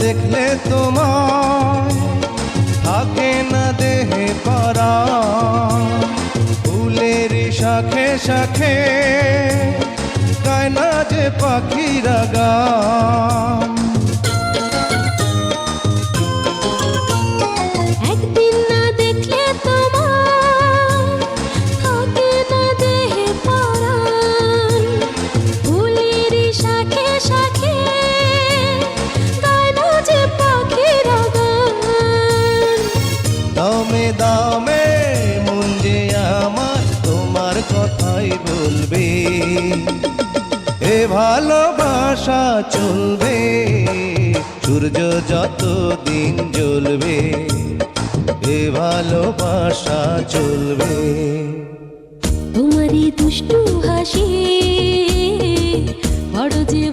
দেখলে তোমায় থাকে না দেহে পরাণ। ফুলের শাখে শাখে গায় না যে পাখিরা গান। একদিন না দেখলে তোমায় থাকে না দেহে পরাণ। ফুলের শাখে শাখে গায় না যে পাখিরা গান। দামে দামে মন যে আমার তোমার কথাই বলবে। এ ভালোবাসা চলবে সূর্য যত দিন জ্বলবে। এ ভালোবাসা চলবে। তোমারই দুষ্টু হাসি বড় যে